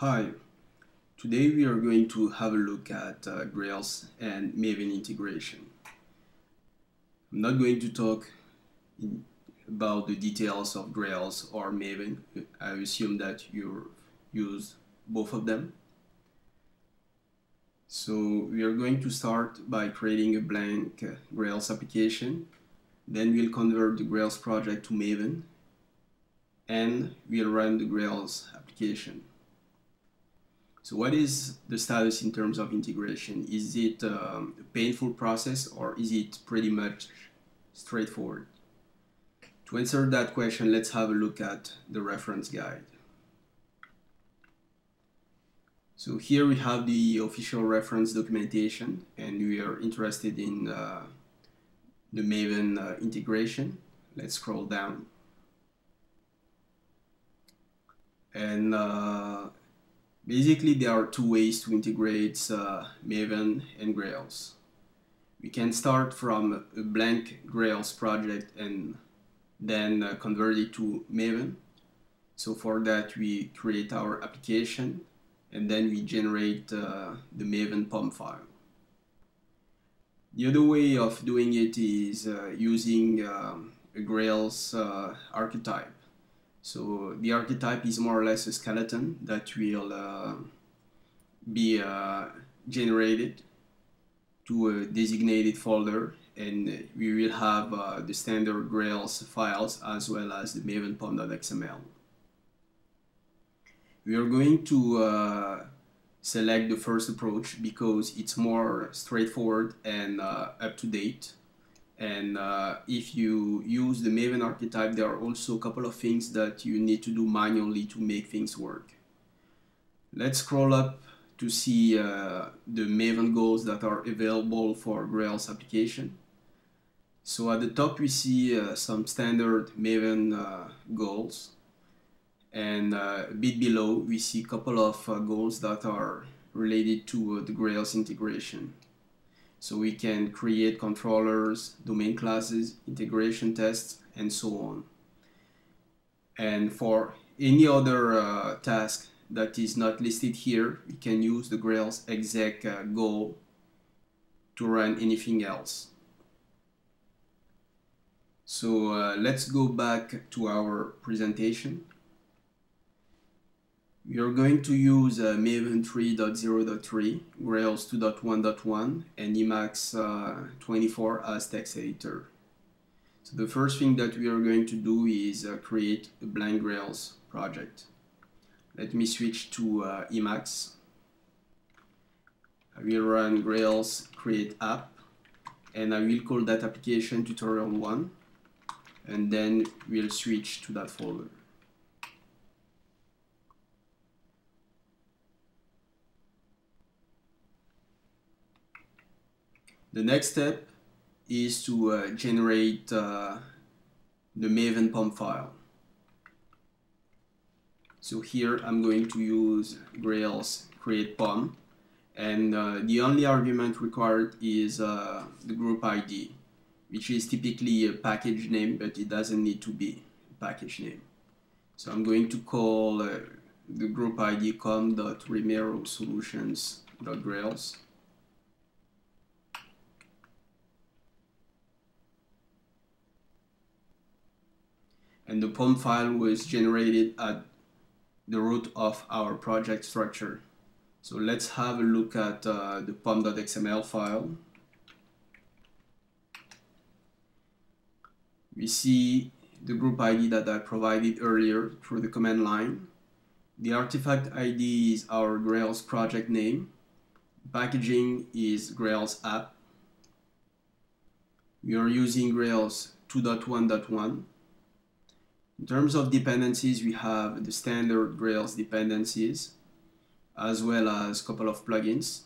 Hi, today we are going to have a look at Grails and Maven integration. I'm not going to talk about the details of Grails or Maven. I assume that you use both of them. So we are going to start by creating a blank Grails application. Then we'll convert the Grails project to Maven and we'll run the Grails application. So what is the status in terms of integration? Is it a painful process or is it pretty much straightforward? To answer that question, let's have a look at the reference guide. So here we have the official reference documentation and we are interested in the Maven integration. Let's scroll down. And basically, there are two ways to integrate Maven and Grails. We can start from a blank Grails project and then convert it to Maven. So for that, we create our application and then we generate the Maven POM file. The other way of doing it is using a Grails archetype. So the archetype is more or less a skeleton that will be generated to a designated folder, and we will have the standard Grails files as well as the Maven pom.xml. We are going to select the first approach because it's more straightforward and up to date. And if you use the Maven archetype, there are also a couple of things that you need to do manually to make things work. Let's scroll up to see the Maven goals that are available for Grails application. So at the top we see some standard Maven goals, and a bit below we see a couple of goals that are related to the Grails integration. So we can create controllers, domain classes, integration tests, and so on. And for any other task that is not listed here, we can use the Grails exec goal to run anything else. So let's go back to our presentation. We are going to use Maven 3.0.3, Grails 2.1.1, and Emacs 24 as text editor. So the first thing that we are going to do is create a blank Grails project. Let me switch to Emacs. I will run Grails create app, and I will call that application tutorial 1, and then we'll switch to that folder. The next step is to generate the Maven POM file. So here I'm going to use Grails create POM, and the only argument required is the group ID, which is typically a package name, but it doesn't need to be a package name. So I'm going to call the group ID com.remerosolutions.grails. And the POM file was generated at the root of our project structure. So let's have a look at the pom.xml file. We see the group ID that I provided earlier through the command line. The artifact ID is our Grails project name. Packaging is Grails app. We are using Grails 2.1.1. In terms of dependencies, we have the standard Grails dependencies, as well as a couple of plugins.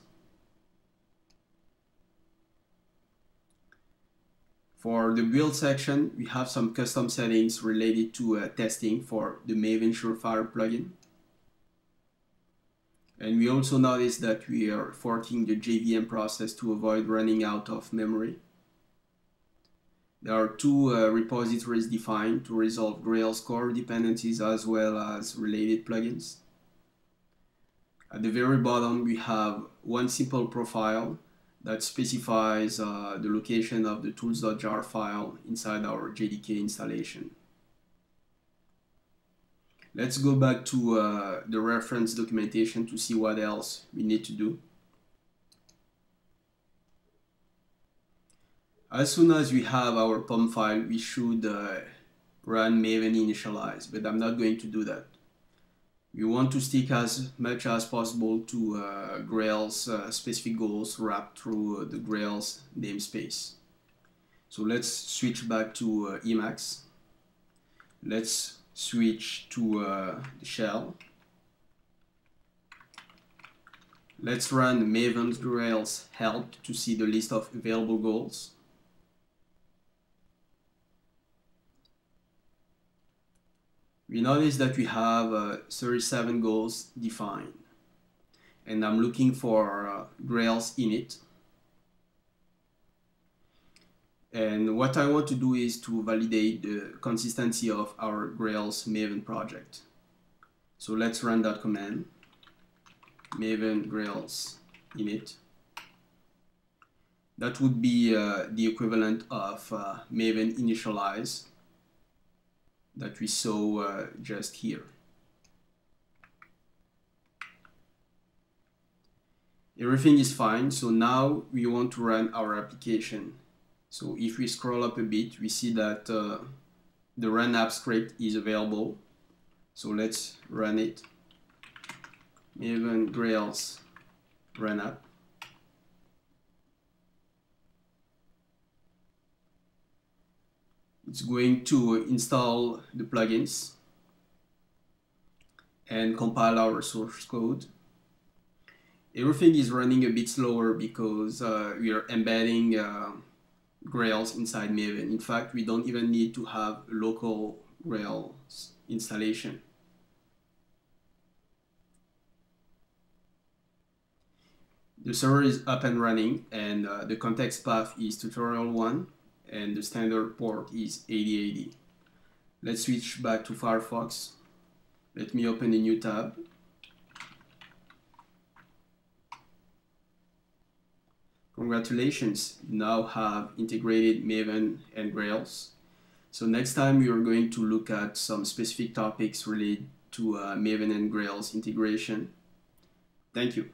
For the build section, we have some custom settings related to testing for the Maven Surefire plugin. And we also notice that we are forking the JVM process to avoid running out of memory. There are two repositories defined to resolve Grails core dependencies as well as related plugins. At the very bottom, we have one simple profile that specifies the location of the tools.jar file inside our JDK installation. Let's go back to the reference documentation to see what else we need to do. As soon as we have our POM file, we should run Maven initialize, but I'm not going to do that. We want to stick as much as possible to Grails specific goals wrapped through the Grails namespace. So let's switch back to Emacs. Let's switch to the shell. Let's run Maven Grails help to see the list of available goals. We notice that we have 37 goals defined, and I'm looking for Grails init. And what I want to do is to validate the consistency of our Grails Maven project. So let's run that command, Maven Grails init. That would be the equivalent of Maven initialize that we saw just here. Everything is fine, so now we want to run our application. So if we scroll up a bit, we see that the run app script is available. So let's run it. Maven Grails run app. It's going to install the plugins and compile our source code. Everything is running a bit slower because we are embedding Grails inside Maven. In fact, we don't even need to have local Grails installation. The server is up and running, and the context path is tutorial 1, and the standard port is 8080. Let's switch back to Firefox. Let me open a new tab. Congratulations, you now have integrated Maven and Grails. So next time we are going to look at some specific topics related to Maven and Grails integration. Thank you.